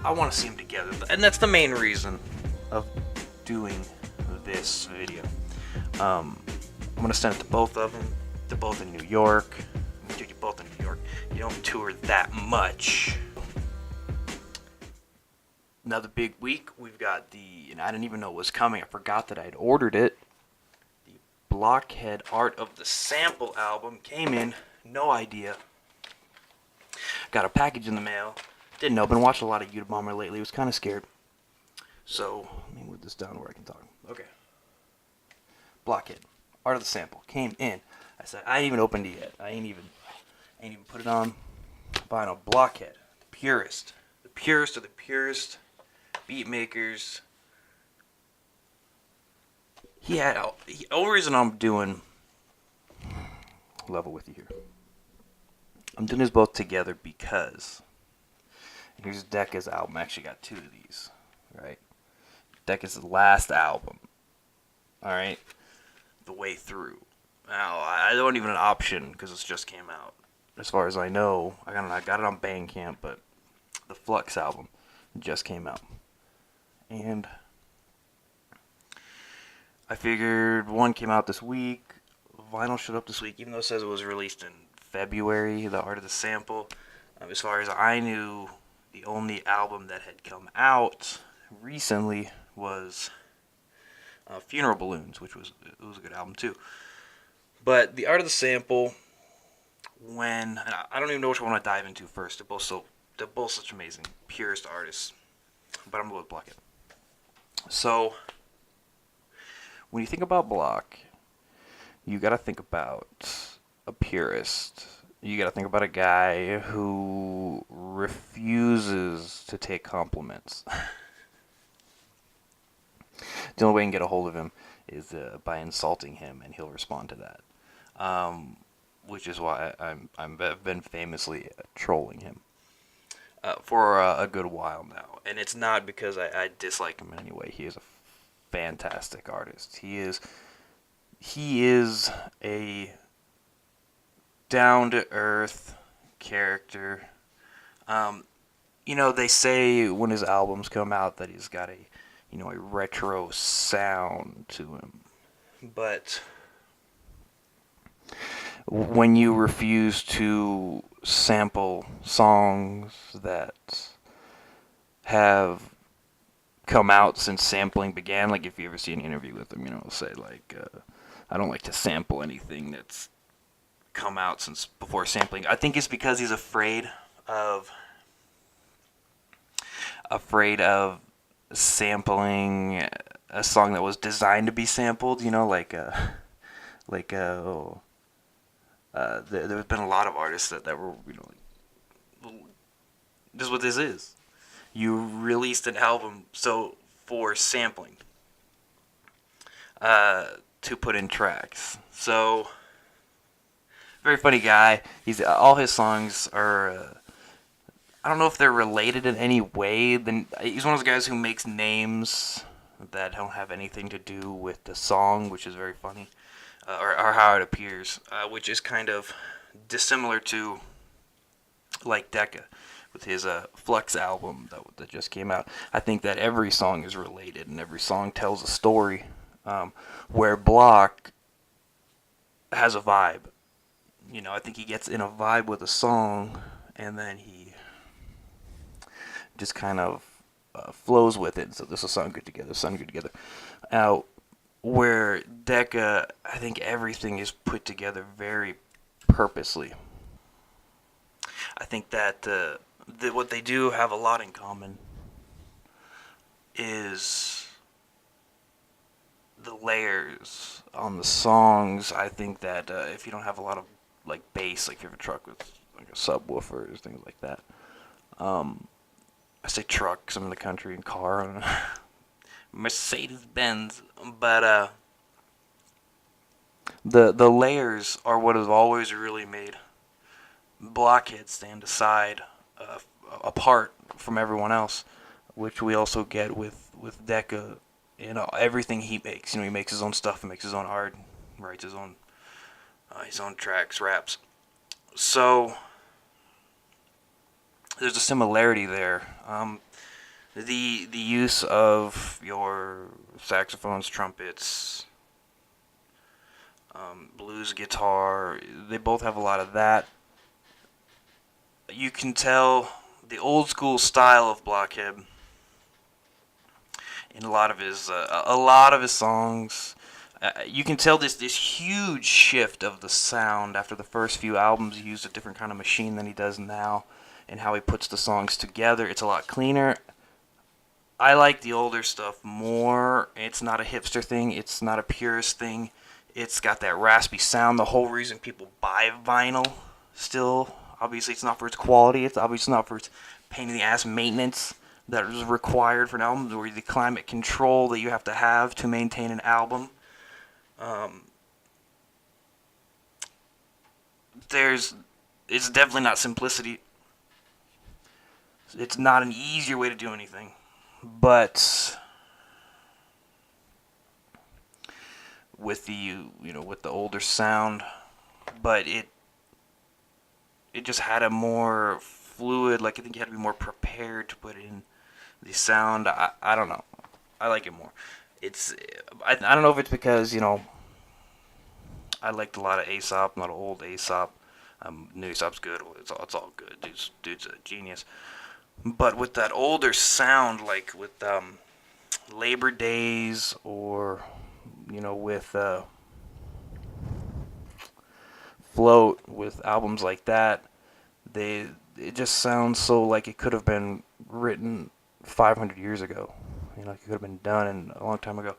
I want to see them together, and that's the main reason of doing this video. I'm gonna send it to both of them. They're both in New York. Dude, you're both in New York. You don't tour that much. Another big week. We've got and I didn't even know it was coming. I forgot that I'd ordered it. The Blockhead Art of the Sample album came in. No idea. Got a package in the mail. Didn't know. Been watching a lot of YouTube Bomber lately. Was kind of scared. So let me move this down where I can talk. Okay. Blockhead Art of the Sample came in. I said I ain't even opened it yet. I ain't even put it on vinyl. Blockhead, the purest of the purest beat makers. The only reason I'm doing level with you here. I'm doing this both together because here's Deca's album. I actually got two of these, right? Deca's last album. All right, the way through. Now I don't even an option because it just came out. As far as I know, I got it on Bandcamp, but the Flux album just came out, and I figured one came out this week. Vinyl showed up this week, even though it says it was released in February. The Art of the Sample. As far as I knew, the only album that had come out recently was Funeral Balloons, which was a good album too. But the Art of the Sample, and I don't even know which one I want to dive into first. They're both such amazing, purest artists. But I'm going to go with Blockhead. So, when you think about Block, you got to think about a purist. You got to think about a guy who refuses to take compliments. The only way you can get a hold of him is by insulting him, and he'll respond to that. Which is why I've been famously trolling him for a good while now. And it's not because I dislike him in any way. He is a fantastic artist. He is a down-to-earth character. They say when his albums come out that he's got a retro sound to him. But when you refuse to sample songs that have come out since sampling began, like if you ever see an interview with him, he'll say like, I don't like to sample anything that's come out since before sampling. I think it's because he's afraid of sampling a song that was designed to be sampled. There's been a lot of artists that were, this is what this is. You released an album for sampling to put in tracks. So, very funny guy. All his songs are. I don't know if they're related in any way. Then he's one of those guys who makes names that don't have anything to do with the song, which is very funny, or how it appears, which is kind of dissimilar to like Deca with his Flux album that just came out. I think that every song is related and every song tells a story, where Block has a vibe. I think he gets in a vibe with a song and then he just kind of flows with it. So this will sound good together, Now, where Deca, I think everything is put together very purposely. I think that what they do have a lot in common is the layers on the songs. I think that if you don't have a lot of like bass, like if you have a truck with like a subwoofer or things like that. I say truck because I'm in the country, and car, I don't know. Mercedes Benz, but the layers are what have always really made Blockhead stand aside, apart from everyone else, which we also get with Deca. Everything he makes. He makes his own stuff, he makes his own art, writes his own tracks, raps. So there's a similarity there. The use of your saxophones, trumpets, blues guitar, they both have a lot of that. You can tell the old school style of Blockhead in a lot of his songs. You can tell this huge shift of the sound after the first few albums. He used a different kind of machine than he does now, and how he puts the songs together. It's a lot cleaner. I like the older stuff more. It's not a hipster thing. It's not a purist thing. It's got that raspy sound. The whole reason people buy vinyl still, obviously, it's not for its quality. It's obviously not for its pain in the ass maintenance that is required for an album, or the climate control that you have to maintain an album. Um, there's, it's definitely not simplicity. It's not an easier way to do anything, but with with the older sound, but it just had a more fluid. Like, I think you had to be more prepared to put in the sound. I don't know. I like it more. I don't know if it's because I liked a lot of Aesop, a lot of old Aesop. New Aesop's good. It's all good. Dude's a genius. But with that older sound, like with Labor Days, or with Float, with albums like that, it just sounds so like it could have been written 500 years ago. It could have been done a long time ago.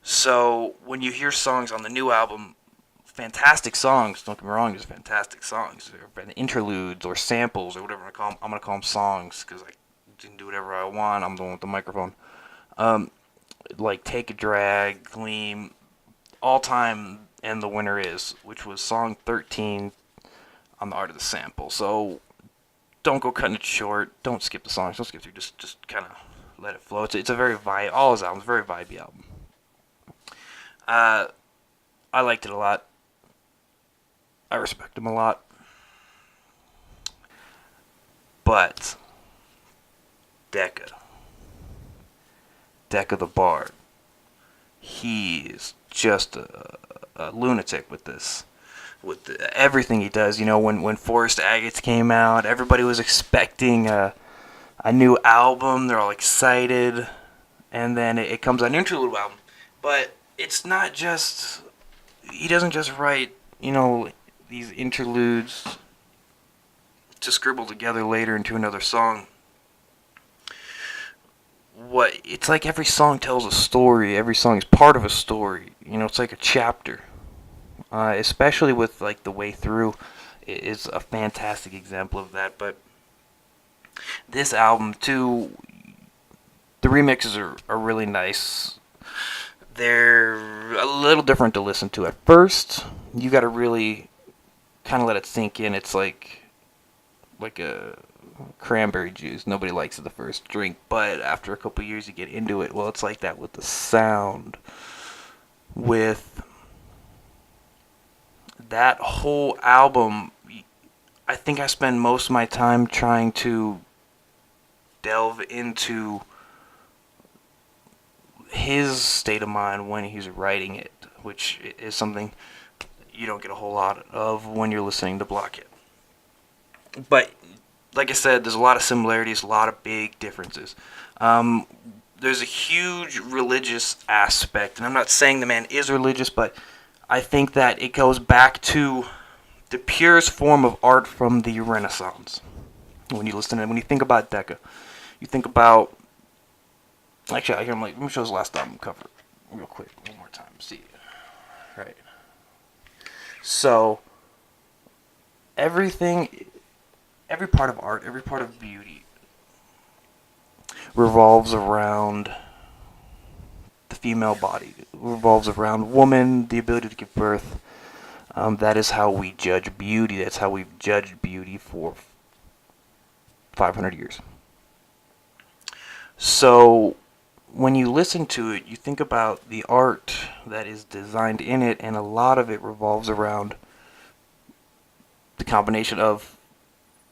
So when you hear songs on the new album, fantastic songs, don't get me wrong, just fantastic songs. They're interludes or samples or whatever I'm going to call them songs, because I can do whatever I want. I'm the one with the microphone. Like Take a Drag, Gleam, All Time, and The Winner Is, which was song 13 on The Art of the Sample. So don't go cutting it short. Don't skip the songs. Don't skip through. Just kind of let it flow. It's a very all his albums, very vibey album. I liked it a lot. I respect him a lot. But Deca the Bard, he is just a lunatic with this. With everything he does. When Forest Agates came out, everybody was expecting a new album. They're all excited. And then it comes out an interlude album. But it's not just... He doesn't just write, these interludes to scribble together later into another song. It's like every song tells a story. Every song is part of a story. It's like a chapter. Especially with like The Way Through is a fantastic example of that. But this album too, the remixes are really nice. They're a little different to listen to at first. You got to really kind of let it sink in. It's like a cranberry juice. Nobody likes it the first drink, but after a couple years you get into it. Well, it's like that with the sound. With that whole album, I think I spend most of my time trying to delve into his state of mind when he's writing it, which is something you don't get a whole lot of when you're listening to Blockhead. But like I said, there's a lot of similarities, a lot of big differences. There's a huge religious aspect, and I'm not saying the man is religious, but I think that it goes back to the purest form of art from the Renaissance. When you think about Deca, you think about... Actually, let me show his last album cover real quick, one more time. See, right. So, every part of art, every part of beauty revolves around the female body. It revolves around woman, the ability to give birth. That is how we judge beauty. That's how we've judged beauty for 500 years. So, when you listen to it, you think about the art that is designed in it, and a lot of it revolves around the combination of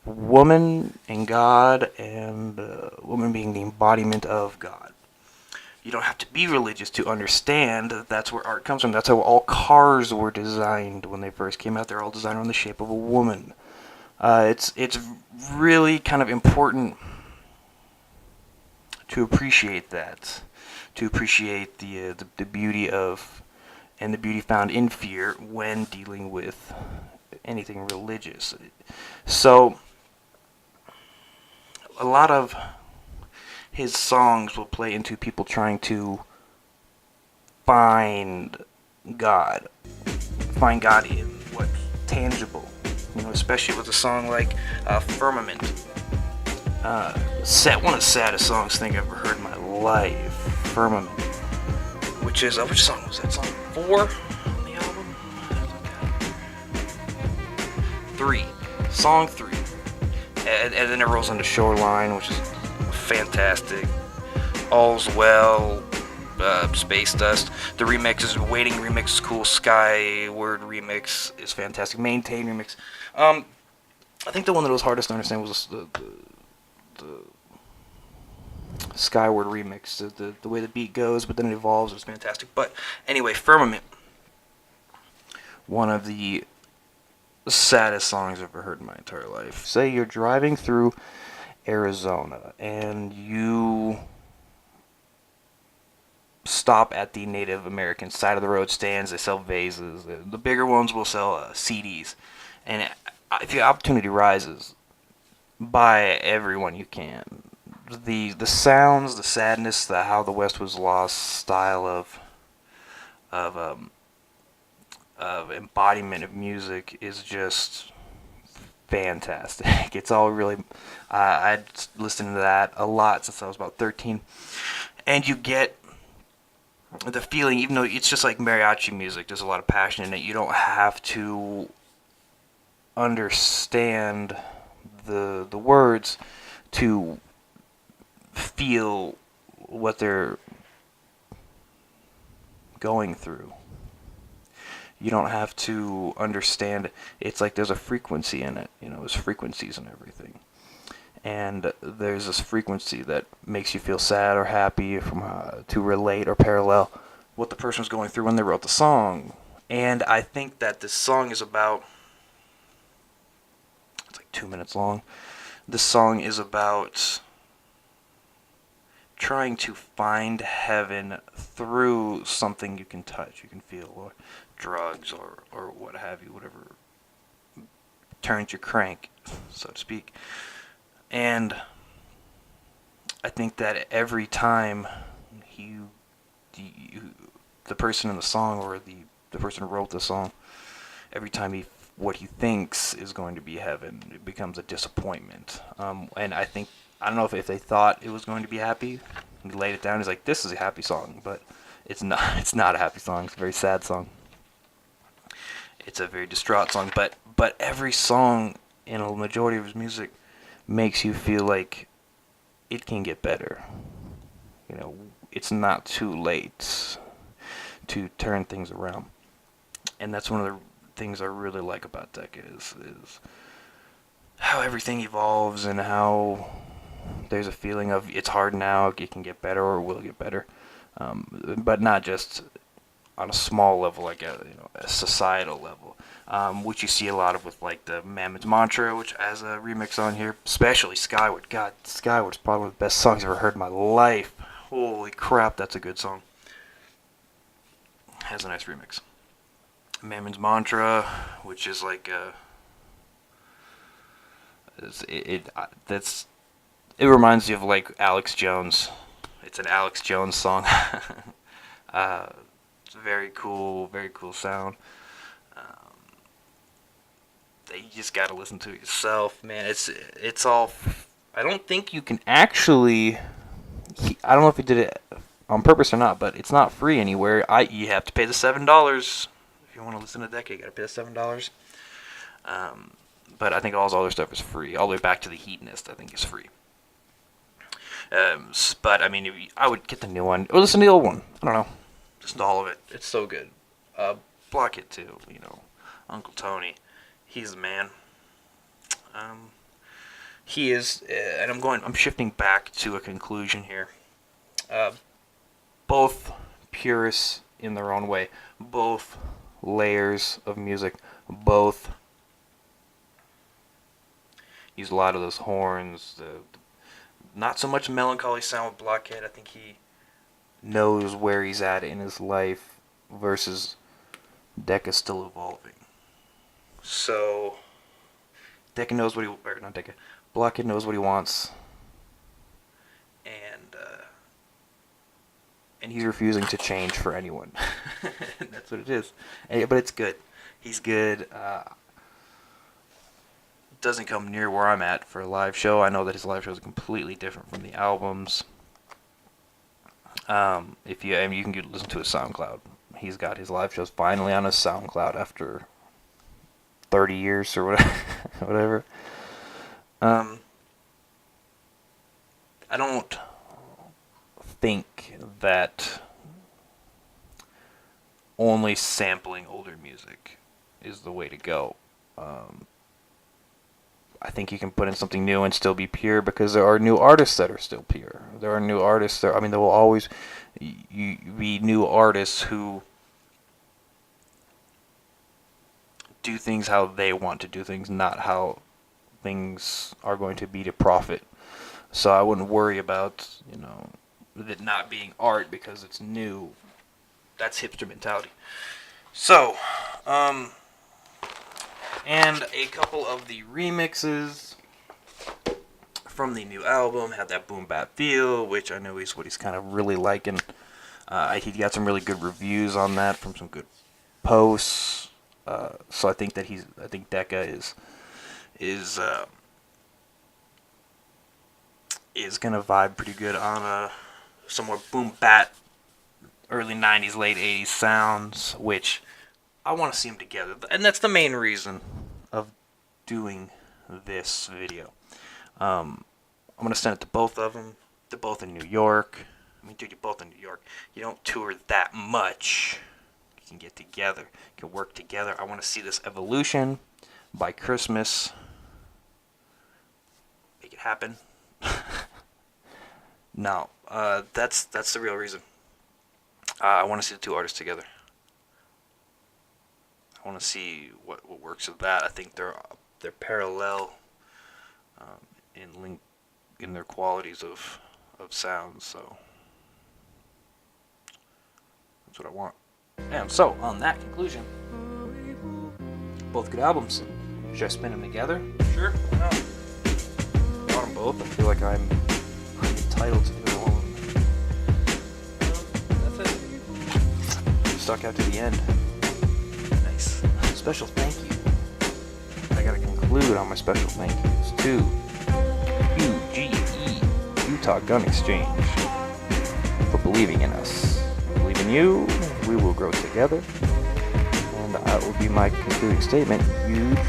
woman and God, and woman being the embodiment of God. You don't have to be religious to understand that that's where art comes from. That's how all cars were designed when they first came out. They're all designed around the shape of a woman. It's really kind of important to appreciate that, to appreciate the beauty of and the beauty found in fear when dealing with anything religious. So a lot of his songs will play into people trying to find God, find God in what's tangible. You know, especially with a song like Firmament. One of the saddest songs I think I've ever heard in my life. Firmament. Which song was that? Song 4 on the album? 3. Song 3. And then it rolls into Shoreline, which is fantastic. All's Well, Space Dust. The Waiting remix is cool. Skyward remix is fantastic. Maintain remix. I think the one that was hardest to understand was the Skyward remix. The way the beat goes, but then it evolves. It's fantastic. But anyway, Firmament. One of the saddest songs I've ever heard in my entire life. Say you're driving through Arizona and you stop at the Native American side of the road stands. They sell vases. The bigger ones will sell CDs. And if the opportunity rises, buy everyone you can. The sounds, the sadness, the how the West was lost style of embodiment of music is just fantastic. It's all really. I'd listened to that a lot since I was about 13, and you get the feeling, even though it's just like mariachi music, there's a lot of passion in it. You don't have to understand the words to feel what they're going through. You don't have to understand. It's like there's a frequency in it. You know, there's frequencies and everything. And there's this frequency that makes you feel sad or happy to relate or parallel what the person was going through when they wrote the song. And I think that this song is about, it's like 2 minutes long. This song is about trying to find heaven through something you can touch, you can feel, or drugs, or what have you, whatever turns your crank, so to speak. And I think that every time the person in the song, or the person who wrote the song, every time what he thinks is going to be heaven, it becomes a disappointment. And I don't know if they thought it was going to be happy. He laid it down. He's like, "This is a happy song," but it's not. It's not a happy song. It's a very sad song. It's a very distraught song. But every song in a majority of his music makes you feel like it can get better. You know, it's not too late to turn things around. And that's one of the things I really like about Deca is how everything evolves, and how there's a feeling of it's hard now, it can get better, or will get better. But not just on a small level, like a societal level, which you see a lot of with like the Mammoth's Mantra, which has a remix on here, especially Skyward. God, Skyward's probably one of the best songs I've ever heard in my life. Holy crap, that's a good song. Has a nice remix. Mammoth's Mantra, which is like it reminds you of like Alex Jones. It's an Alex Jones song. It's very cool sound. You just gotta listen to it yourself, man. It's all. I don't think you can actually. I don't know if he did it on purpose or not, but it's not free anywhere. You have to pay the $7 if you want to listen to Deca. You gotta pay the $7. But I think all his other stuff is free. All the way back to the Hedonist, I think, is free. But I mean, I would get the new one or listen to the old one. I don't know, just all of it. It's so good. Blockhead too. You know, Uncle Tony, he's the man. he is, and I'm shifting back to a conclusion here. Both purists in their own way, both layers of music, both use a lot of those horns, not so much melancholy sound with Blockhead. I think he knows where he's at in his life versus Deca still evolving. So Deca knows what not Deca. Blockhead knows what he wants, and he's refusing to change for anyone. That's what it is. But it's good. He's good. Doesn't come near where I'm at for a live show. I know that his live show is completely different from the albums. You can listen to his SoundCloud. He's got his live shows finally on his SoundCloud after 30 years or whatever. I don't think that only sampling older music is the way to go. I think you can put in something new and still be pure, because there are new artists that are still pure. There are new artists there. I mean, there will always be new artists who do things how they want to do things, not how things are going to be to profit. So I wouldn't worry about, it not being art because it's new. That's hipster mentality. So, and a couple of the remixes from the new album had that boom bap feel, which I know is what he's kind of really liking. He got some really good reviews on that from some good posts. So I think Deca is gonna vibe pretty good on some more boom bap, early 90s, late 80s sounds, which I want to see them together, and that's the main reason of doing this video. I'm gonna send it to both of them. They're both in New York. I mean, dude, you're both in New York. You don't tour that much. You can get together. You can work together. I want to see this evolution by Christmas. Make it happen. No, that's the real reason. I want to see the two artists together. I want to see what works with that. I think they're parallel in their qualities of sound. So that's what I want. And so on that conclusion, both good albums. Should I spin them together? Sure. Why not? I want them both. I feel like I'm entitled to do all of them. That's it. Stuck out to the end. Nice. Special thank you. I gotta conclude on my special thank yous to UGE, Utah Gun Exchange, for believing in us. I believe in you. We will grow together. And that will be my concluding statement. Huge